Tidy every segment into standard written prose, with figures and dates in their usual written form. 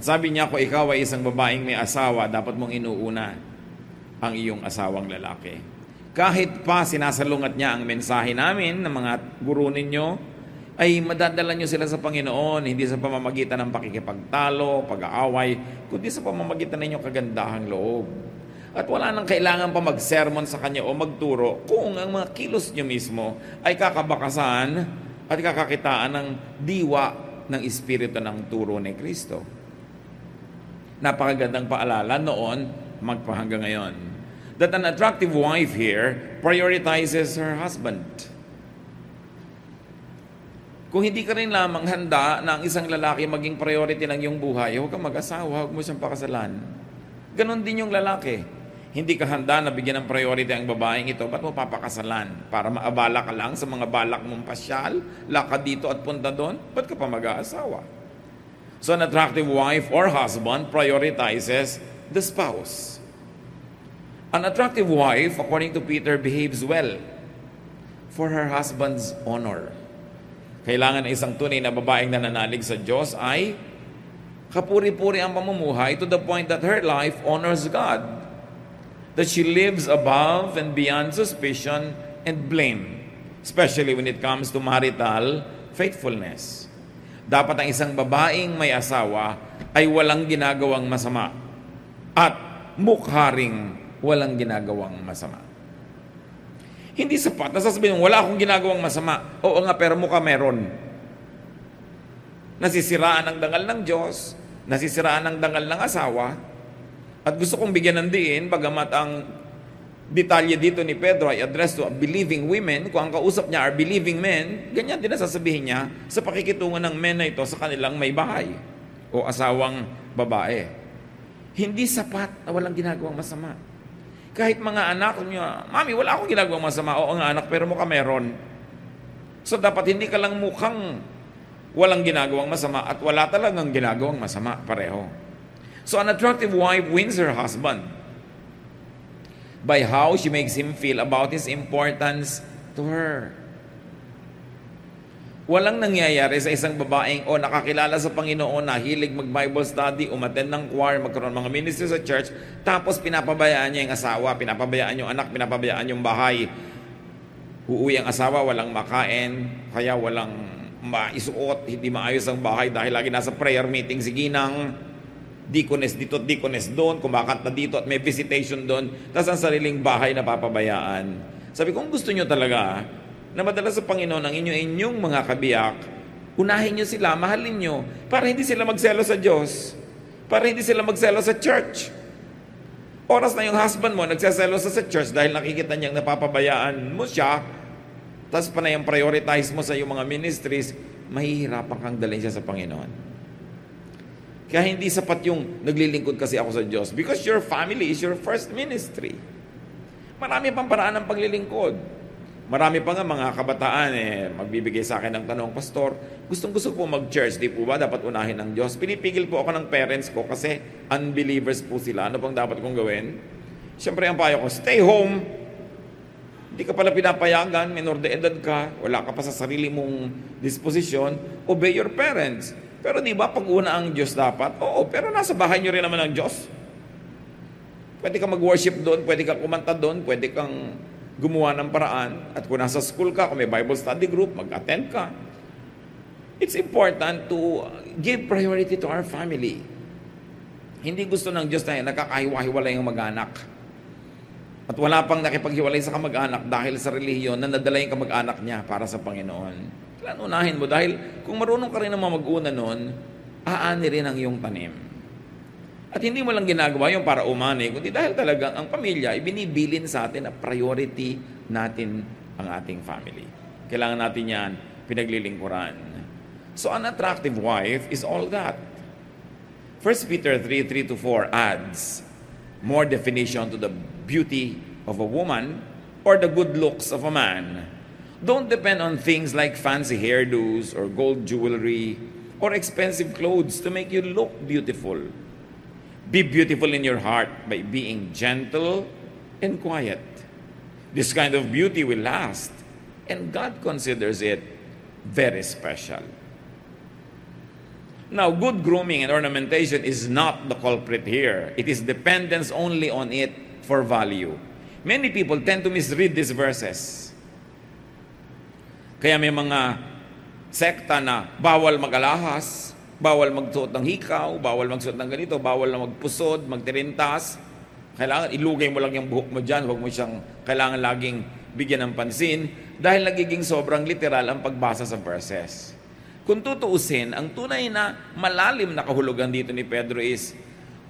At sabi niya, kung ikaw ay isang babaeng may asawa, dapat mong inuuna ang iyong asawang lalaki. Kahit pa sinasalungat niya ang mensahe namin ng mga guro ninyo, ay madadala nyo sila sa Panginoon, hindi sa pamamagitan ng pakikipagtalo, pag-aaway, kundi sa pamamagitan ng inyong kagandahang loob. At wala nang kailangan pa mag-sermon sa kanya o magturo kung ang mga kilos nyo mismo ay kakabakasan at kakakitaan ng diwa ng Espiritu ng turo ni Kristo. Napakagandang paalala noon, magpahanggang ngayon. That an attractive wife here prioritizes her husband. Kung hindi ka rin lamang handa na ang isang lalaki maging priority ng iyong buhay, huwag kang mag-asawa, huwag mo siyang pakasalan. Ganon din yung lalaki. Hindi ka handa na bigyan ng priority ang babaeng ito, ba't mo papakasalan? Para maabala ka lang sa mga balak mong pasyal, lakad dito at punta doon, ba't ka pa mag-aasawa? So an attractive wife or husband prioritizes the spouse. An attractive wife, according to Peter, behaves well for her husband's honor. Kailangan ng isang tunay na babaeng nananalig sa Diyos ay kapuri-puri ang pamumuhay to the point that her life honors God. That she lives above and beyond suspicion and blame, especially when it comes to marital faithfulness. Dapat ang isang babaeng may asawa ay walang ginagawang masama at mukha ring walang ginagawang masama. Hindi sapat na sasabihin, wala akong ginagawang masama. Oo nga, pero mukha meron. Nasisiraan ang dangal ng Diyos, nasisiraan ang dangal ng asawa, at gusto kong bigyan ng diin, bagamat ang detalye dito ni Pedro ay addressed to believing women, kung ang kausap niya are believing men, ganyan din na sasabihin niya sa pakikitungan ng men na ito sa kanilang may bahay o asawang babae. Hindi sapat na walang ginagawang masama. Kahit mga anak niya, Mami, wala akong ginagawang masama. Oo nga anak, pero mukha meron. So dapat hindi ka lang mukhang walang ginagawang masama at wala talagang ginagawang masama pareho. So an attractive wife wins her husband by how she makes him feel about his importance to her. Walang nangyayari sa isang babaeng o nakakilala sa Panginoon na hilig mag-Bible study, umattend ng choir, magkaroon ng mga ministry sa church, tapos pinapabayaan niya yung asawa, pinapabayaan yung anak, pinapabayaan yung bahay. Uuwi ang asawa, walang makain, kaya walang maisuot, hindi maayos ang bahay dahil lagi nasa prayer meeting si Ginang, dikones dito at dikones doon, kumakanta dito at may visitation doon, tapos ang sariling bahay na papabayaan. Sabi ko, kung gusto nyo talaga na madala sa Panginoon ang inyong mga kabiyak, unahin nyo sila, mahalin nyo, para hindi sila magselo sa Diyos, para hindi sila magselo sa church. Oras na yung husband mo nagsaselo sa church dahil nakikita niyang napapabayaan mo siya, tapos pa na yung prioritize mo sa iyong mga ministries, mahihirapan kang dalhin siya sa Panginoon. Kaya hindi sapat yung naglilingkod kasi ako sa Diyos because your family is your first ministry. Marami pang paraan ng paglilingkod. Marami pa nga mga kabataan magbibigay sa akin ng tanong, Pastor, gustong-gusto po mag-church, di po ba dapat unahin ng Diyos? Pinipigil po ako ng parents ko kasi unbelievers po sila. Ano pang dapat kong gawin? Siyempre ang payo ko, stay home. Hindi ka pala pinapayagan, minor de edad ka, wala ka pa sa sarili mong disposisyon, obey your parents. Pero di ba pag una ang Diyos dapat? Oo, pero nasa bahay nyo rin naman ang Diyos. Pwede kang mag-worship doon, pwede kang kumanta doon, pwede kang gumawa ng paraan. At kung nasa school ka, kung may Bible study group, mag-attend ka. It's important to give priority to our family. Hindi gusto ng Diyos na nakakahiwa-hiwalay ang mag-anak. At wala pang nakipaghiwalay sa kamag-anak dahil sa relihiyon na nadala yung kamag-anak niya para sa Panginoon. Kailan unahin mo? Dahil kung marunong ka rin naman mag-una nun, aani rin ang iyong tanim. At hindi mo lang ginagawa yung para umani, kundi dahil talagang ang pamilya, ibinibilin sa atin na priority natin ang ating family. Kailangan natin yan pinaglilingkuran. So an attractive wife is all that. 1 Peter 3:3-4 adds more definition to the beauty of a woman or the good looks of a man. Don't depend on things like fancy hairdos or gold jewelry or expensive clothes to make you look beautiful. Be beautiful in your heart by being gentle and quiet. This kind of beauty will last, and God considers it very special. Now, good grooming and ornamentation is not the culprit here. It is dependence only on it for value. Many people tend to misread these verses. Kaya may mga sekta na bawal mag-alahas, bawal magsuot ng hikaw, bawal magsuot ng ganito, bawal na magpusod, magtirintas. Kailangan ilugay mo lang yung buhok mo dyan, huwag mo siyang kailangan laging bigyan ng pansin dahil nagiging sobrang literal ang pagbasa sa verses. Kung tutuusin, ang tunay na malalim na kahulugan dito ni Pedro is,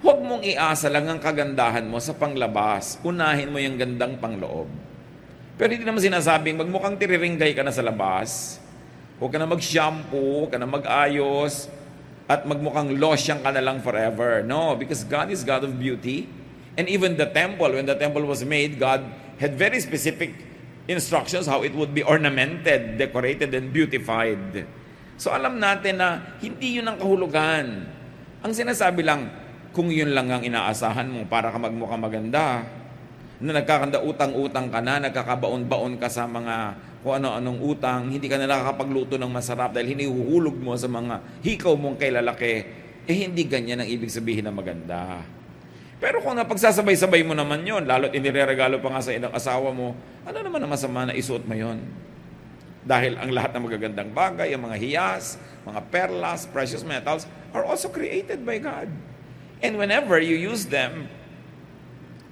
huwag mong iasa lang ang kagandahan mo sa panglabas. Unahin mo yung gandang pangloob. Pero hindi naman sinasabing magmukhang tiriringgay ka na sa labas. Huwag ka na mag-shampoo, huwag ka na mag-ayos, at magmukhang losyang ka na lang forever. No, because God is God of beauty. And even the temple, when the temple was made, God had very specific instructions how it would be ornamented, decorated, and beautified. So alam natin na hindi yun ang kahulugan. Ang sinasabi lang, kung yun lang ang inaasahan mo para ka magmukha maganda, na nagkakanda utang-utang ka na, nagkakabaon-baon ka sa mga kung ano-anong utang, hindi ka na nakakapagluto ng masarap dahil hinihuhulog mo sa mga hikaw mong kay lalaki, hindi ganyan ang ibig sabihin ng maganda. Pero kung napagsasabay-sabay mo naman yun, lalo't inireregalo pa nga sa inang asawa mo, ano naman ang masama na isuot mo yun? Dahil ang lahat ng magagandang bagay, ang mga hiyas, mga perlas, precious metals, are also created by God. And whenever you use them,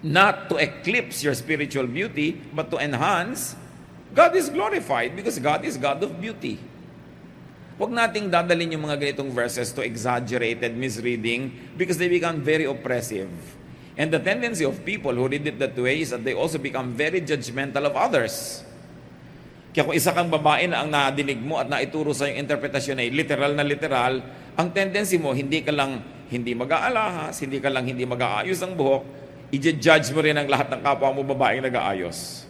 not to eclipse your spiritual beauty, but to enhance, God is glorified because God is God of beauty. Huwag nating dadalhin yung mga ganitong verses to exaggerated misreading because they become very oppressive. And the tendency of people who read it that way is that they also become very judgmental of others. Kaya kung isa kang babae na ang nadinig mo at naituro sa yung interpretasyon ay literal na literal, ang tendency mo, hindi ka lang hindi mag-aalahas, hindi ka lang hindi mag-aayos ang buhok, i-judge mo rin ang lahat ng kapwa mo babaeng nag-aayos.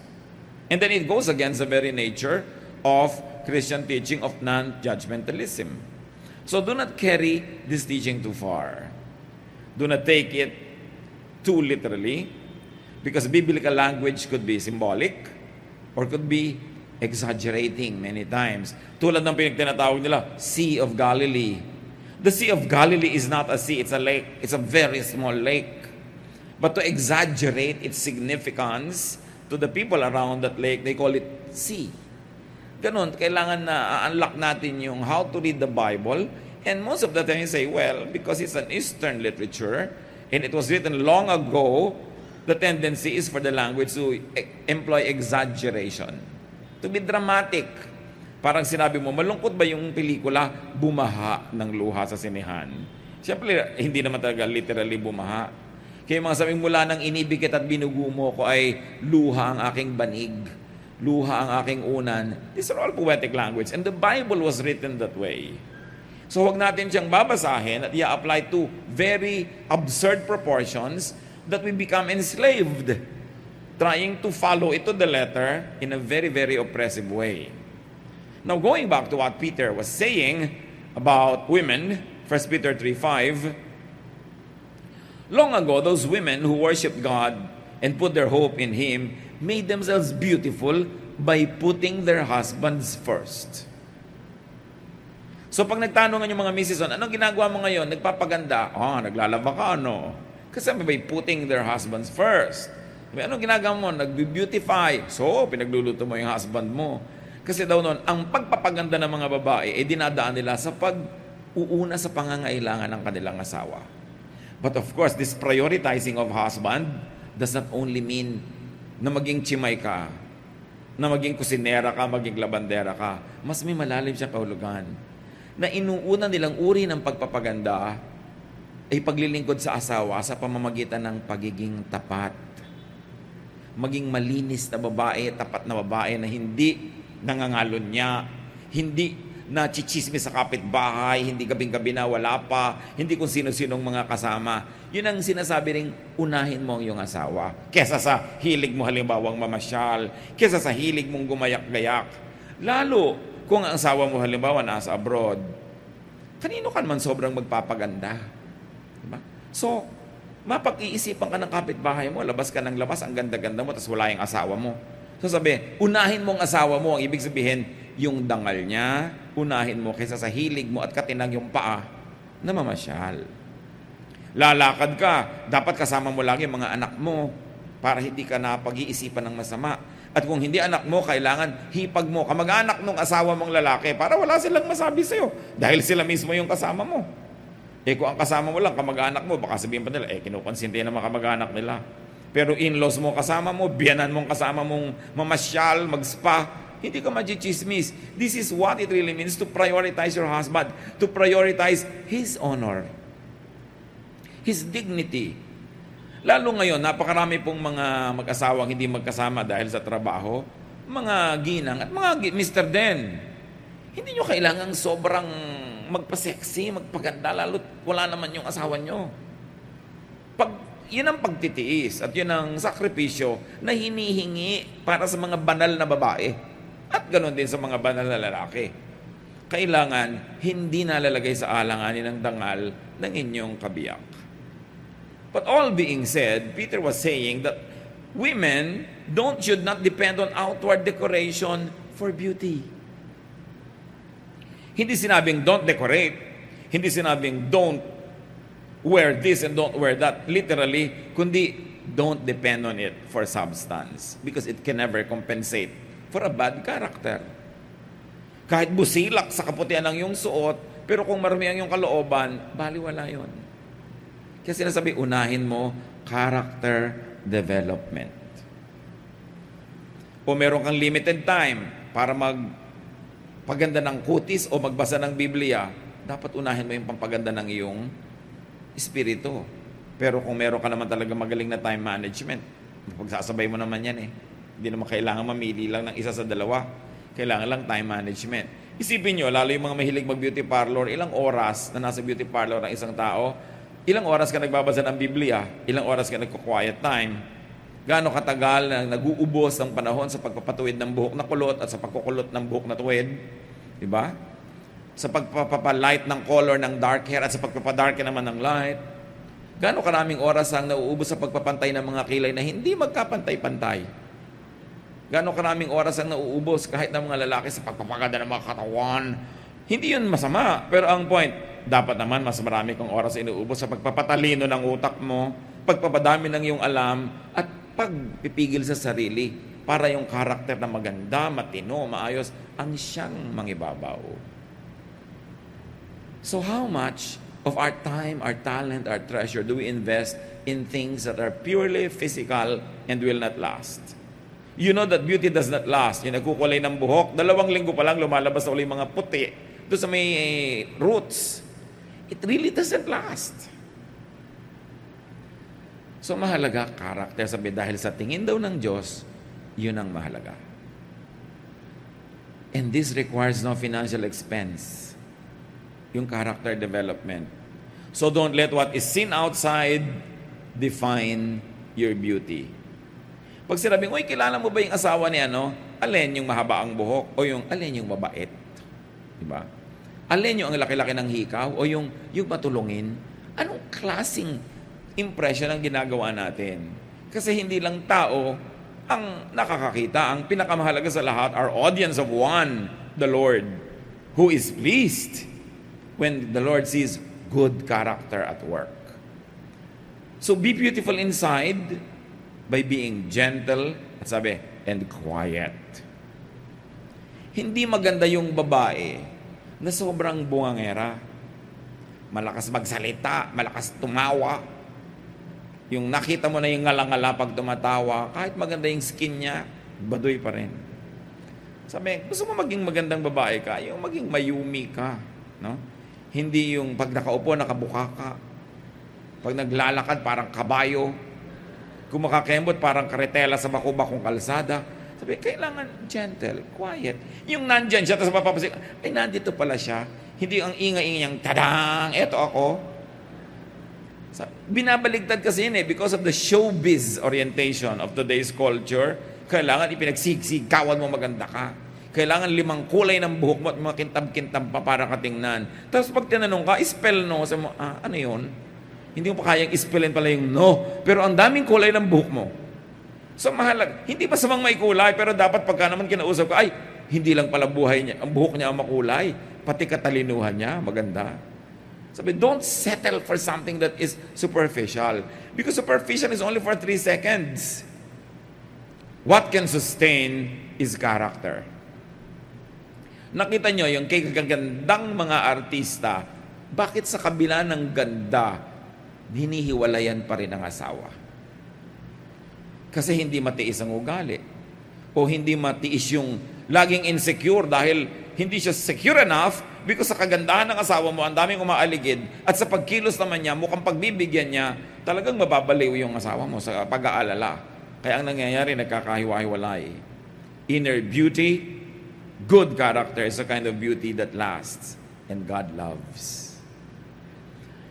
And then it goes against the very nature of Christian teaching of non-judgmentalism. So do not carry this teaching too far. Do not take it too literally, because biblical language could be symbolic or could be exaggerating many times. Tulad ng pinagtinatawag nila, Sea of Galilee. The Sea of Galilee is not a sea, it's a lake. It's a very small lake. But to exaggerate its significance to the people around that lake, they call it sea. Ganon, kailangan na unlock natin yung how to read the Bible. And most of the time you say, well, because it's an Eastern literature, and it was written long ago, the tendency is for the language to employ exaggeration. To be dramatic. Parang sinabi mo, malungkot ba yung pelikula? Bumaha ng luha sa sinehan. Siyempre, hindi naman talaga literally bumaha. Kaya mga sabing mula ng inibig at binugo mo ko ay luha ang aking banig, luha ang aking unan. These are all poetic language. And the Bible was written that way. So huwag natin siyang babasahin at i-apply to very absurd proportions that we become enslaved, trying to follow it to the letter in a very, very oppressive way. Now, going back to what Peter was saying about women, 1 Peter 3:5, long ago, those women who worshiped God and put their hope in Him made themselves beautiful by putting their husbands first. So pag nagtanungan yung mga misis, anong ginagawa mo ngayon? Nagpapaganda. Naglalaba ka, ano? Kasi by putting their husbands first. Anong ginagawa mo? Nag-beautify. So, pinagluluto mo yung husband mo. Kasi daw noon, ang pagpapaganda ng mga babae ay dinadaan nila sa pag-uuna sa pangangailangan ng kanilang asawa. But of course, this prioritizing of husband does not only mean na maging chimay ka, na maging kusinera ka, maging labandera ka. Mas may malalim siyang kahulugan. Na inuuna nilang uri ng pagpapaganda ay paglilingkod sa asawa sa pamamagitan ng pagiging tapat. Maging malinis na babae, tapat na babae na hindi nangangalon niya, hindi na chichismis sa kapitbahay, hindi gabing-gabi na wala pa, hindi kung sino-sinong mga kasama. Yun ang sinasabi ring unahin mo ang iyong asawa. Kesa sa hilig mo halimbawang mamasyal, kesa sa hilig mong gumayak-gayak. Lalo kung ang asawa mo halimbawa nasa abroad, kanino ka naman sobrang magpapaganda? Diba? So, mapag-iisipan ka ng kapitbahay mo, labas ka ng labas, ang ganda-ganda mo, tapos wala yung asawa mo. So sabi, unahin mo ang asawa mo, ang ibig sabihin, yung dangal niya, unahin mo kaysa sa hilig mo at katinang yung paa. na mamasyal. Lalakad ka, dapat kasama mo lagi mga anak mo para hindi ka na pag-iisipan ng masama. At kung hindi anak mo, kailangan hipag mo, kamag-anak ng asawa mong lalaki para wala silang masabi sa'yo dahil sila mismo yung kasama mo. Kung ang kasama mo lang, kamag-anak mo, baka sabihin pa nila, kinukonsinti na mga kamag-anak nila. Pero in-laws mo kasama mo, biyanan mong kasama mong mamasyal, mag-spa, hindi ka magchichismis. This is what it really means to prioritize your husband, to prioritize his honor, his dignity. Lalo ngayon, napakarami pong mga mag-asawang hindi magkasama dahil sa trabaho, mga ginang at mga Mr. Den. Hindi nyo kailangang sobrang magpa-sexy, magpaganda, lalo't wala naman yung asawa nyo. Yun ang pagtitiis at yun ang sakripisyo na hinihingi para sa mga banal na babae at ganoon din sa mga banal na lalaki. Kailangan hindi nalalagay sa alanganin ng dangal ng inyong kabiyak. But all being said, Peter was saying that women should not depend on outward decoration for beauty. Hindi sinabing don't decorate. Hindi sinabing don't wear this and don't wear that. Literally, kundi don't depend on it for substance because it can never compensate for a bad character. Kahit busilak sa kaputian ng iyong suot, pero kung marami ang iyong kalooban, baliwala yun. Kaya sinasabi, unahin mo character development. O meron kang limited time para magpaganda ng kutis o magbasa ng Biblia, dapat unahin mo yung pampaganda ng iyong espiritu. Pero kung meron ka naman talaga magaling na time management, pagsasabay mo naman yan eh. Hindi naman kailangan mamili lang ng isa sa dalawa. Kailangan lang time management. Isipin nyo, lalo yung mga mahilig mag-beauty parlor, ilang oras na nasa beauty parlor ng isang tao, ilang oras ka nagbabasa ng Biblia, ilang oras ka nagko-quiet time, gaano katagal na nag-uubos ang panahon sa pagpapatuwid ng buhok na kulot at sa pagkukulot ng buhok na tuwid, di ba? Sa pagpapalight ng color ng dark hair at sa pagpapadarken naman ng light, gaano karaming oras ang nauubos sa pagpapantay ng mga kilay na hindi magkapantay-pantay? Gaano karaming oras ang nauubos kahit ng mga lalaki sa pagpapaganda ng mga katawan? Hindi yun masama, pero ang point, dapat naman mas marami kang oras inuubos sa pagpapatalino ng utak mo, pagpapadami ng iyong alam, at pagpipigil sa sarili para yung karakter na maganda, matino, maayos, ang siyang mangibabaw. So how much of our time, our talent, our treasure do we invest in things that are purely physical and will not last? You know that beauty does not last. Yung nagkukulay ng buhok, 2 linggo pa lang lumalabas na ulit mga puti doon sa may roots. It really doesn't last. So mahalaga, karakter, sabi, dahil sa tingin daw ng Diyos, yun ang mahalaga. And this requires no financial expense. Yung character development. So don't let what is seen outside define your beauty. Pag sinabing, uy, kilala mo ba yung asawa ni ano? Alin yung mahaba ang buhok? O yung alin yung mabait? Diba? Alin yung ang laki-laki ng hikaw? O yung matulungin? Anong klaseng impression ang ginagawa natin? Kasi hindi lang tao ang nakakakita. Ang pinakamahalaga sa lahat, our audience of one, the Lord, who is pleased when the Lord sees good character at work. So be beautiful inside by being gentle, at sabi, and quiet. Hindi maganda yung babae na sobrang bungangera. Malakas magsalita, malakas tumawa. Yung nakita mo na yung ngala-ngala pag tumatawa, kahit maganda yung skin niya, baduy pa rin. Sabi, gusto mo maging magandang babae ka, yung maging mayumi ka. No? Hindi yung pag nakaupo, nakabuka ka. Pag naglalakad, parang kabayo. Kung makakembot, parang karetela sa bakubakong kalsada. Sabi, kailangan gentle, quiet. Yung nandyan siya, tapos mapapasik, ay, nandito pala siya. Hindi ang ingay-ingay niyang, tadang, eto ako. Binabaligtad kasi yun because of the showbiz orientation of today's culture. Kailangan ipinagsigsikawan mo maganda ka. Kailangan 5 kulay ng buhok mo at mga kintab-kintab pa para katingnan. Tapos pag tinanong ka, spell no. Sabi mo, ano yun? Hindi mo pa kayang spellin pala yung no. Pero ang daming kulay ng buhok mo. So mahalaga, hindi pa samang may kulay, pero dapat pagka naman kinausap ka, ay, hindi lang pala buhay niya, ang buhok niya ang makulay, pati katalinuhan niya, maganda. Sabi, don't settle for something that is superficial. Because superficial is only for 3 seconds. What can sustain is character. Nakita nyo yung kagagandang mga artista, bakit sa kabila ng ganda, hinihiwalayan pa rin ang asawa? Kasi hindi matiis ang ugali. O hindi matiis yung laging insecure dahil hindi siya secure enough because sa kagandahan ng asawa mo, ang daming umaaligid at sa pagkilos naman niya, mukhang pagbibigyan niya, talagang mababaliw yung asawa mo sa pag-aalala. Kaya ang nangyayari, nagkakahiwa-hiwalay. Inner beauty, good character is a kind of beauty that lasts and God loves.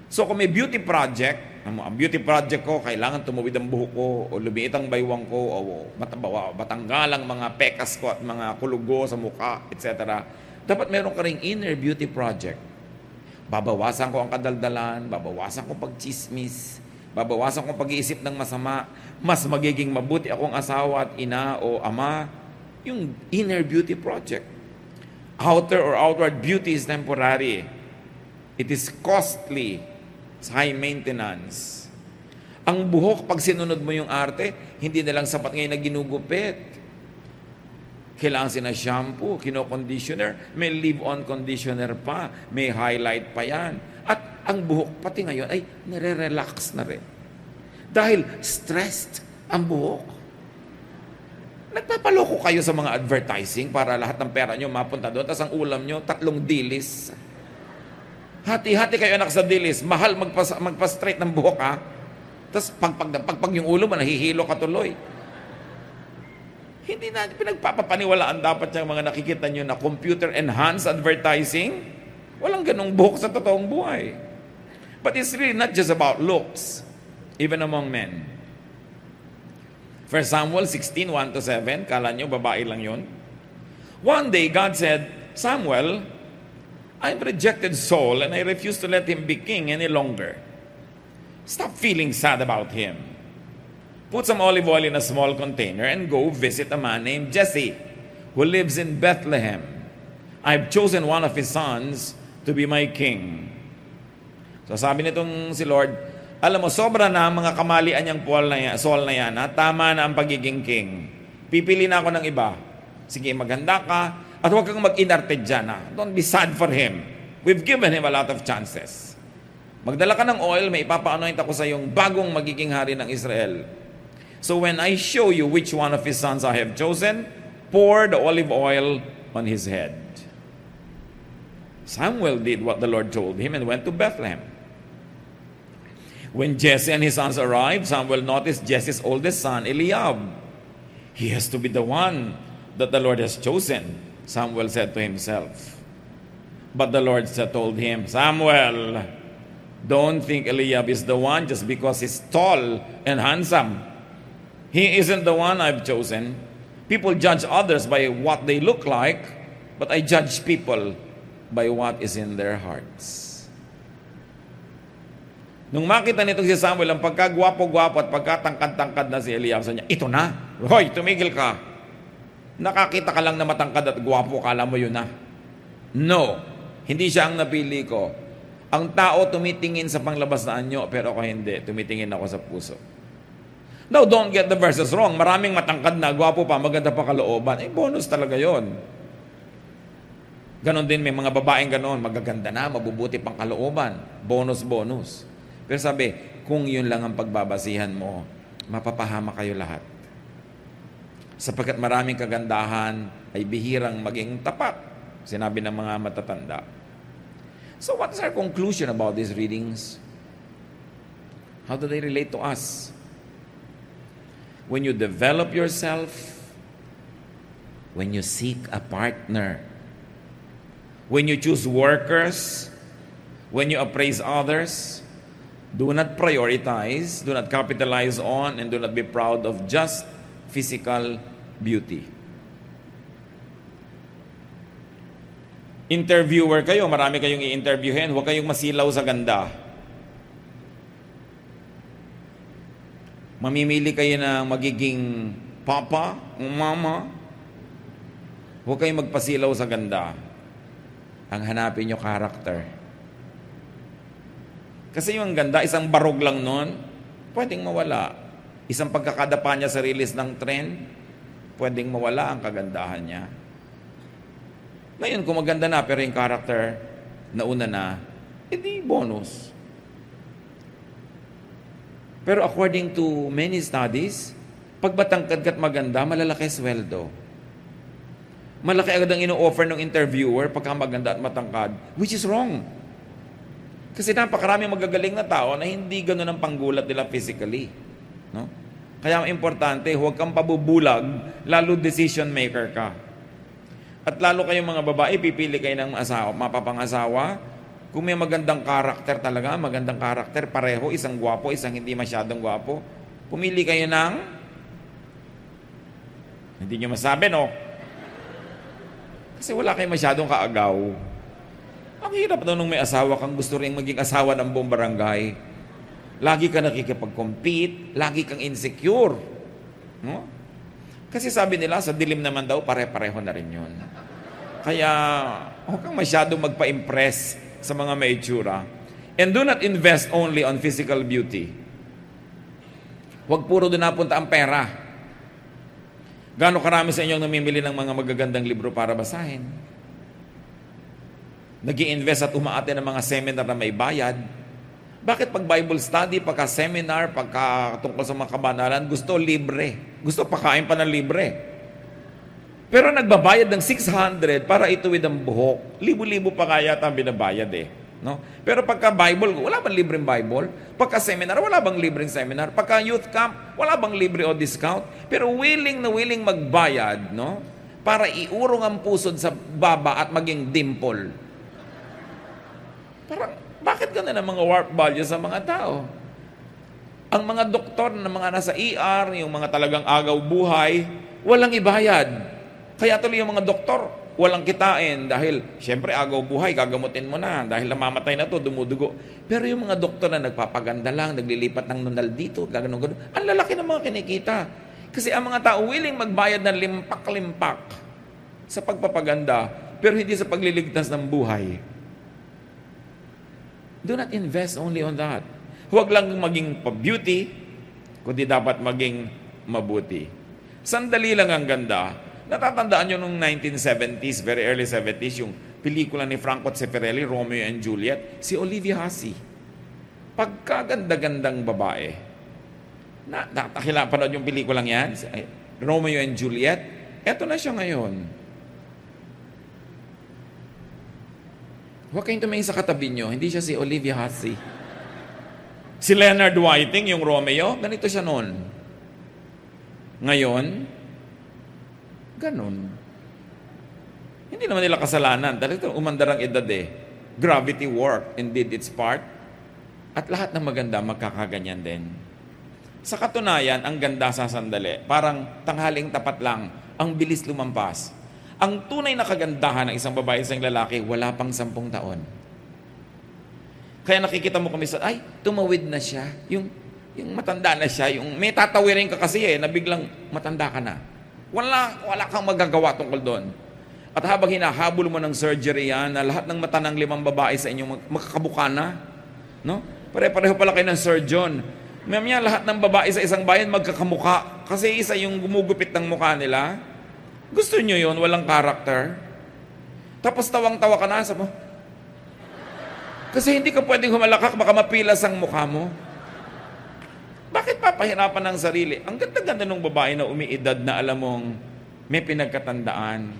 So kung may beauty project, ang beauty project ko, kailangan tumuwid ang buhok ko, o lumiit ang baywang ko, o matanggal ang mga pekas ko at mga kulugo sa mukha, etc. Dapat meron ka ring inner beauty project. Babawasan ko ang kadaldalan, babawasan ko pagchismis, babawasan ko pag-iisip ng masama, mas magiging mabuti akong asawa at ina o ama. Yung inner beauty project. Outer or outward beauty is temporary. It is costly. It's high maintenance. Ang buhok, pag sinunod mo yung arte, hindi na lang sapat ngayon na ginugupit. Kailangan sina shampoo, kino-conditioner, may leave-on conditioner pa, may highlight pa yan. At ang buhok, pati ngayon, ay nire-relax na rin. Dahil stressed ang buhok. Nagpapaloko kayo sa mga advertising para lahat ng pera nyo mapunta doon, tapos ang ulam nyo, 3 dilis. Hati-hati kayo anak sa dilis, mahal magpa-straight ng buhok ha. Tapos pag yung ulo mo, nahihilo ka tuloy. Hindi natin pinagpapaniwalaan dapat yung mga nakikita nyo na computer-enhanced advertising. Walang ganong buhok sa totoong buhay. But it's really not just about looks, even among men. 1 Samuel 16, 1-7, kala nyo babae lang yun. One day, God said, Samuel, I've rejected Saul and I refuse to let him be king any longer. Stop feeling sad about him. Put some olive oil in a small container and go visit a man named Jesse who lives in Bethlehem. I've chosen one of his sons to be my king. So sabi nitong si Lord, alam mo, sobra na ang mga kamalian niyang Saul na yan, ha? Tama na ang pagiging king. Pipili na ako ng iba. Sige, maganda ka, at huwag kang mag-inarte dyan, ha? Don't be sad for him. We've given him a lot of chances. Magdala ka ng oil, may ipapa-anoint ako sa yung bagong magiging hari ng Israel. So when I show you which one of his sons I have chosen, pour the olive oil on his head. Samuel did what the Lord told him and went to Bethlehem. When Jesse and his sons arrived, Samuel noticed Jesse's oldest son, Eliab. He has to be the one that the Lord has chosen, Samuel said to himself. But the Lord told him, Samuel, don't think Eliab is the one just because he's tall and handsome. He isn't the one I've chosen. People judge others by what they look like, but I judge people by what is in their hearts. Nung makita nito si Samuel, ang pagkagwapo-gwapo at pagkatangkad-tangkad na si Eliab, sa niya, ito na. Hoy, tumigil ka. Nakakita ka lang na matangkad at gwapo, kala mo yun na. No, hindi siya ang napili ko. Ang tao tumitingin sa panglabas na anyo, pero ako hindi. Tumitingin ako sa puso. Now, don't get the verses wrong. Maraming matangkad na, gwapo pa, maganda pa kalooban. Eh, bonus talaga yon. Ganon din, may mga babaeng ganon, magaganda na, mabubuti pang kalooban. Bonus. Pero sabi, kung yun lang ang pagbabasihan mo, mapapahama kayo lahat. Sapagkat maraming kagandahan ay bihirang maging tapat, sinabi ng mga matatanda. So what is our conclusion about these readings? How do they relate to us? When you develop yourself, when you seek a partner, when you choose workers, when you appraise others, do not prioritize, do not capitalize on, and do not be proud of just physical beauty. Interviewer kayo, marami kayong i-interviewin, huwag kayong masilaw sa ganda. Mamimili kayo ng magiging papa, mama, huwag kayong magpasilaw sa ganda. Ang hanapin nyo, character. Kasi yung ganda, isang barog lang nun, pwedeng mawala. Isang pagkakadapa niya sa release ng trend, pwedeng mawala ang kagandahan niya. Ngayon, kung maganda na, pero yung character, nauna na, edi bonus. Pero according to many studies, pag matangkad ka't maganda, malalaki sweldo. Malaki agad ang ino-offer ng interviewer pagka maganda at matangkad, which is wrong. Kasi napakaraming magagaling na tao na hindi gano'n ang panggulat nila physically. No? Kaya ang importante, huwag kang pabubulag, lalo decision maker ka. At lalo kayong mga babae, pipili kayo ng asawa, mapapangasawa. Kung may magandang karakter talaga, magandang karakter, pareho, isang gwapo, isang hindi masyadong gwapo, pumili kayo ng, hindi nyo masabi, no? Kasi wala kayong masyadong kaagaw. Ang hirap na nung may asawa kang gusto rin maging asawa ng buong barangay. Lagi ka nakikipag-compete, lagi kang insecure. No? Kasi sabi nila, sa dilim naman daw, pare-pareho na rin yun. Kaya, huwag kang masyadong magpa-impress sa mga may itsura. And do not invest only on physical beauty. Huwag puro doon napunta ang pera. Gaano karami sa inyo namimili ng mga magagandang libro para basahin? Nag-i-invest at umaate ng mga seminar na may bayad. Bakit pag Bible study, pagka seminar, pagka tungkol sa mga kabanalan, gusto libre? Gusto pakain pa ng libre? Pero nagbabayad ng 600 para ituwid ang buhok. Libo-libo pa kaya ang binabayad eh. No? Pero pagka Bible, wala bang libreng Bible? Pagka seminar, wala bang libreng seminar? Pagka youth camp, wala bang libre o discount? Pero willing na willing magbayad, no? Para iurong ang pusod sa baba at maging dimple. Parang, bakit ganun ang mga warp values sa mga tao? Ang mga doktor na mga nasa ER, yung mga talagang agaw buhay, walang ibayad. Kaya tuloy yung mga doktor, walang kitain dahil, syempre, agaw buhay, gagamutin mo na dahil namamatay na to, dumudugo. Pero yung mga doktor na nagpapaganda lang, naglilipat ng nunal dito, gano'n-gano'n, ang lalaki ng mga kinikita. Kasi ang mga tao willing magbayad ng limpak-limpak sa pagpapaganda, pero hindi sa pagliligtas ng buhay. Do not invest only on that. Huwag lang maging pa-beauty, kundi dapat maging mabuti. Sandali lang ang ganda. Natatandaan nyo nung 1970s, very early 70s, yung pelikula ni Franco Zeffirelli, Romeo and Juliet, si Olivia Hussey. Pagkaganda-gandang babae. Panood yung pelikulang yan, Romeo and Juliet, eto na siya ngayon. Huwag kayong tumingin sa katabi nyo, hindi siya si Olivia Hussey. Si Leonard Whiting, yung Romeo, ganito siya noon. Ngayon, ganon. Hindi naman nila kasalanan. Dahil ito, umandarang edad eh. Gravity work, indeed its part. At lahat ng maganda, magkakaganyan din. Sa katunayan, ang ganda sa sandali. Parang tanghaling tapat lang. Ang bilis lumampas. Ang tunay na kagandahan ng isang babae sa isang lalaki, wala pang 10 taon. Kaya nakikita mo kami sa, ay, tumawid na siya. Yung matanda na siya. Yung may tatawirin ka kasi na biglang matanda ka na. Wala kang magagawa tungkol doon. At habang hinahabol mo ng surgery yan, na lahat ng mata ng 5 babae sa inyo makakabuka na, no? Pare-pareho pala kayo ng surgeon. Mamaya lahat ng babae sa isang bayan magkakamuka kasi isa yung gumugupit ng mukha nila. Gusto nyo yun? Walang karakter? Tapos tawang-tawa ka na sa mo. Kasi hindi ka pwedeng humalakak, baka mapilas ang mukha mo. Bakit papahirapan ng sarili? Ang ganda-ganda ng babae na umiidad na alam mong may pinagkatandaan.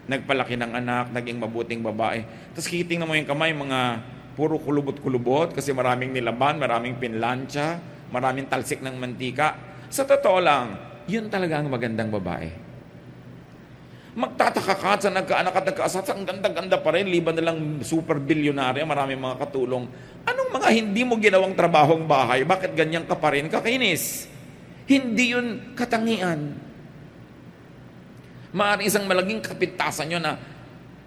Nagpalaki ng anak, naging mabuting babae. Tapos kikitingnan mo yung kamay, mga puro kulubot-kulubot kasi maraming nilaban, maraming pinlansya, maraming talsik ng mantika. Sa totoo lang, yun talaga ang magandang babae. Magtataka ka sa nagkaanak at nagkaasat, ang ganda-ganda pa rin, liban na lang super bilyonarya, maraming mga katulong. Anong mga hindi mo ginawang trabahong bahay? Bakit ganyan ka pa rin? Kakainis. Hindi yun katangian. Maaari isang malaging kapintasan nyo na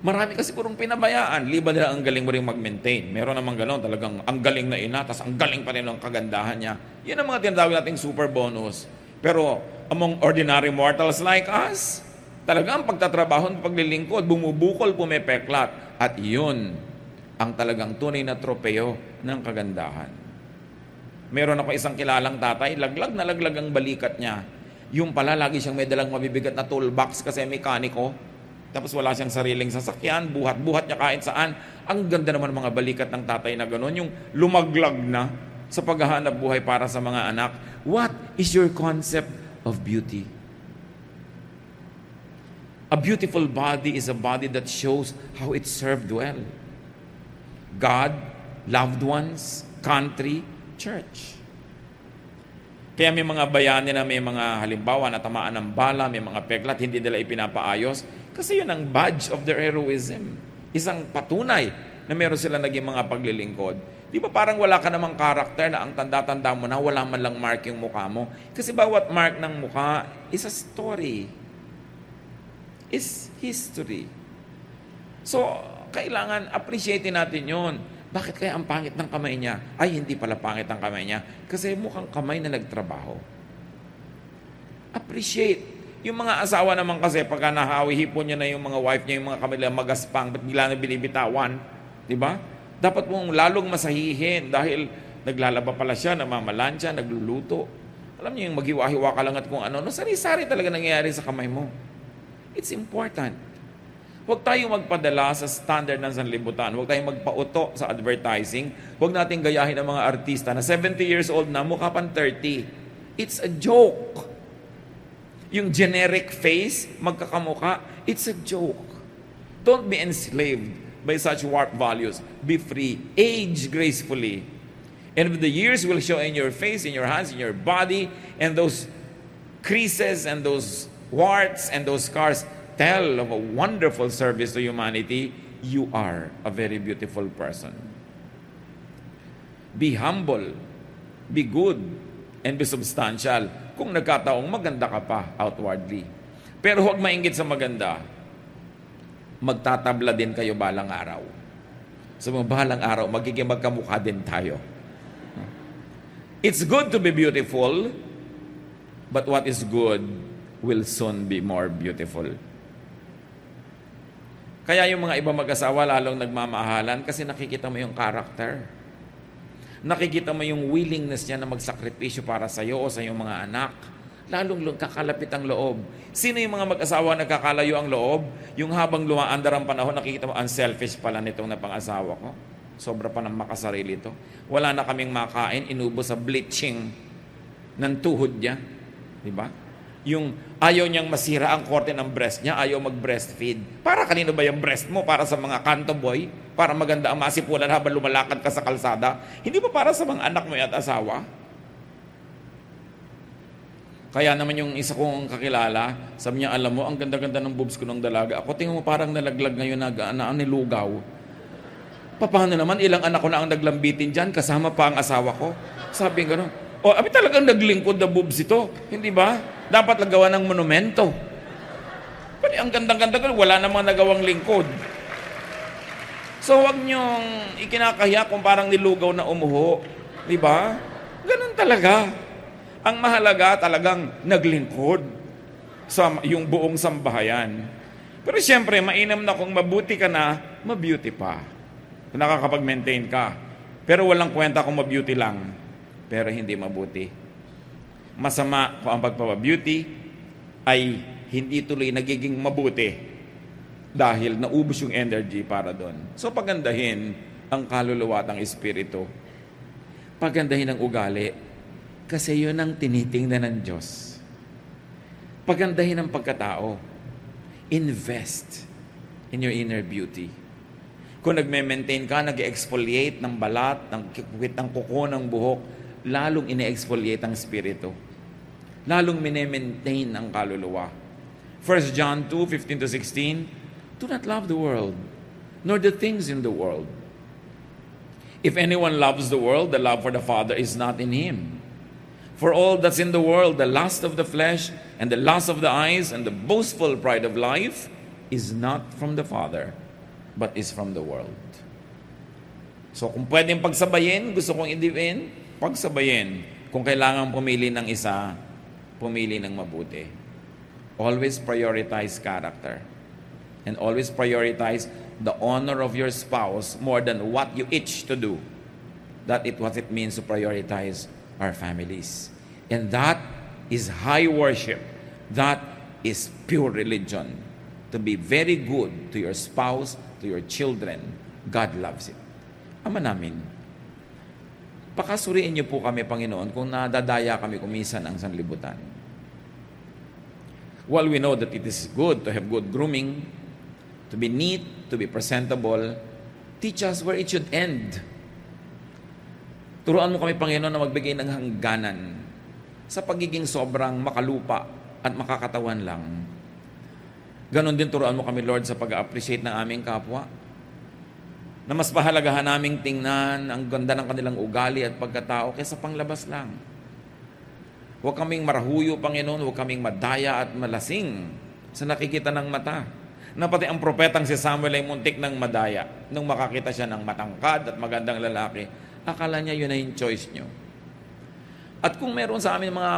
marami kasi purong pinabayaan. Liban nila ang galing mo rin mag-maintain. Meron namang gano'n, talagang ang galing na ina, tas ang galing pa rin ang kagandahan niya. Yan ang mga tinatawag nating super bonus. Pero among ordinary mortals like us, talagang pagtatrabaho at paglilingkod, bumubukol, pumepeklat. At yun ang talagang tunay na tropeo ng kagandahan. Meron ako isang kilalang tatay, laglag na laglag ang balikat niya. Yung pala, lagi siyang may dalang mabibigat na toolbox kasi mekaniko. Tapos wala siyang sariling sasakyan, buhat-buhat niya kahit saan. Ang ganda naman mga balikat ng tatay na gano'n, yung lumaglag na sa paghahanap buhay para sa mga anak. What is your concept of beauty? A beautiful body is a body that shows how it served well. God, loved ones, country, church. Kaya may mga bayani na may mga halimbawa na tamaan ng bala, may mga peklat, hindi nila ipinapaayos. Kasi yun ang badge of their heroism. Isang patunay na meron sila naging mga paglilingkod. Di ba parang wala ka namang karakter na ang tanda-tanda mo na wala man lang mark yung mukha mo? Kasi bawat mark ng mukha is a story. Is history. So, kailangan appreciatein natin yun. Bakit kaya ang pangit ng kamay niya? Ay, hindi pala pangit ang kamay niya. Kasi mukhang kamay na nagtrabaho. Appreciate. Yung mga asawa naman kasi, pagka nahawi-hipon niya na yung mga wife niya, yung mga kamay nila magaspang, ba't bigla na binibitawan? Diba? Dapat mong lalong masahihin dahil naglalaba pala siya, namamalansya, nagluluto. Alam niyo yung maghiwa-hiwa ka lang at kung ano, sari-sari talaga nangyayari sa kamay mo. It's important. Huwag tayong magpadala sa standard ng sanlibutan. Huwag tayong magpauto sa advertising. Huwag nating gayahin ang mga artista na 70 years old na, mukha pang 30. It's a joke. Yung generic face, magkakamuka, it's a joke. Don't be enslaved by such warped values. Be free. Age gracefully. And the years will show in your face, in your hands, in your body, and those creases and those warts and those scars tell of a wonderful service to humanity. You are a very beautiful person. Be humble, be good, and be substantial. Kung nagkataong maganda ka pa outwardly. Pero huwag mainggit sa maganda. Magtatabla din kayo balang araw. Sa mga balang araw, magiging magkamukha din tayo. It's good to be beautiful, but what is good will soon be more beautiful. Kaya yung mga ibang mag-asawa lalong nagmamahalan kasi nakikita mo yung character. Nakikita mo yung willingness niya na magsakripisyo para sa iyo o sa iyong mga anak. Lalong kakalapit ang loob. Sino yung mga mag-asawa nagkakalayo ang loob? Yung habang lumaandar ang panahon, nakikita mo, unselfish pala nitong napang-asawa ko. Sobra pa ng makasarili to. Wala na kaming makain, inubo sa bleaching ng tuhod niya. Diba? Yung ayaw niyang masira ang korte ng breast niya, ayaw mag-breastfeed. Para kanino ba yung breast mo? Para sa mga kanto boy? Para maganda ang masipulan habang lumalakad ka sa kalsada? Hindi ba para sa mga anak mo at asawa? Kaya naman yung isa kong kakilala, sabi niya, alam mo, ang ganda-ganda ng boobs ko ng dalaga. Ako, tingin mo parang nalaglag ngayon na nilugaw. Paano naman, ilang anak ko na ang naglambitin dyan, kasama pa ang asawa ko. Sabi nga gano'n. O, abi talagang naglingkod na boobs ito. Hindi ba? Dapat nagawa ng monumento. Pero ang gandang-ganda ko, wala namang nagawang lingkod. So, huwag niyong ikinakahiya kung parang nilugaw na umuho. Di ba? Ganun talaga. Ang mahalaga talagang naglingkod sa yung buong sambahayan. Pero siyempre, mainam na kung mabuti ka na, mabeauty pa. Kung nakakapag-maintain ka. Pero walang kwenta kung mabeauty lang. Pero hindi mabuti. Masama kung ang pagpapabeauty ay hindi tuloy nagiging mabuti dahil naubos yung energy para doon. So pagandahin ang kaluluwa at ang espiritu. Pagandahin ang ugali kasi yun ang tinitingnan ng Diyos. Pagandahin ang pagkatao. Invest in your inner beauty. Kung nagme-maintain ka, nag-exfoliate ng balat, ng kuko ng buhok, lalong ine-exfoliate ang spirito. Lalong mine-maintain ang kaluluwa. 1 John 2:15-16, do not love the world, nor the things in the world. If anyone loves the world, the love for the Father is not in him. For all that's in the world, the lust of the flesh, and the lust of the eyes, and the boastful pride of life, is not from the Father, but is from the world. So kung pwedeng pagsabayin, gusto kong idiin, pagsabayin. Kung kailangan pumili ng isa, pumili ng mabuti. Always prioritize character. And always prioritize the honor of your spouse more than what you each to do. That is what it means to prioritize our families. And that is high worship. That is pure religion. To be very good to your spouse, to your children. God loves it. Ama namin, pakasuriin niyo po kami, Panginoon, kung nadadaya kami kumisan ang sanlibutan. While we know that it is good to have good grooming, to be neat, to be presentable, teach us where it should end. Turuan mo kami, Panginoon, na magbigay ng hangganan sa pagiging sobrang makalupa at makakatawan lang. Ganon din turuan mo kami, Lord, sa pag-appreciate ng aming kapwa, na mas pahalagahan naming tingnan ang ganda ng kanilang ugali at pagkatao kaysa panglabas lang. Huwag kaming marahuyo, Panginoon, huwag kaming madaya at malasing sa nakikita ng mata. Na pati ang propetang si Samuel ay muntik ng madaya nung makakita siya ng matangkad at magandang lalaki. Akala niya yun na yung choice niyo. At kung meron sa amin mga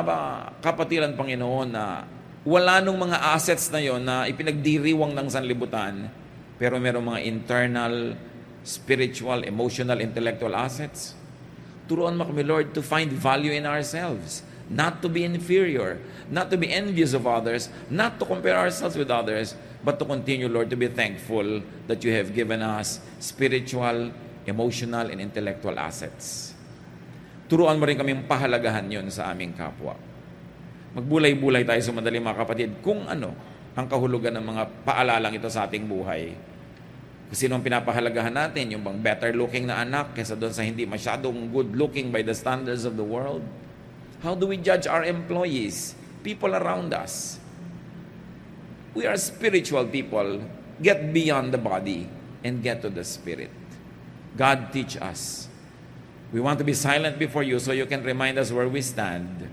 kapatiran, Panginoon, na wala nung mga assets na yon na ipinagdiriwang ng sanlibutan, pero meron mga internal, spiritual, emotional, intellectual assets, turuan mo kami, Lord, to find value in ourselves, not to be inferior, not to be envious of others, not to compare ourselves with others, but to continue, Lord, to be thankful that you have given us spiritual, emotional, and intellectual assets. Turuan mo rin kaming pahalagahan yon sa aming kapwa. Magbulay-bulay tayo sa madali, mga kapatid, kung ano ang kahulugan ng mga paalalang ito sa ating buhay. Kung sino ang pinapahalagahan natin, yung bang better looking na anak kaysa doon sa hindi masyadong good looking by the standards of the world? How do we judge our employees, people around us? We are spiritual people. Get beyond the body and get to the spirit. God, teach us. We want to be silent before you so you can remind us where we stand.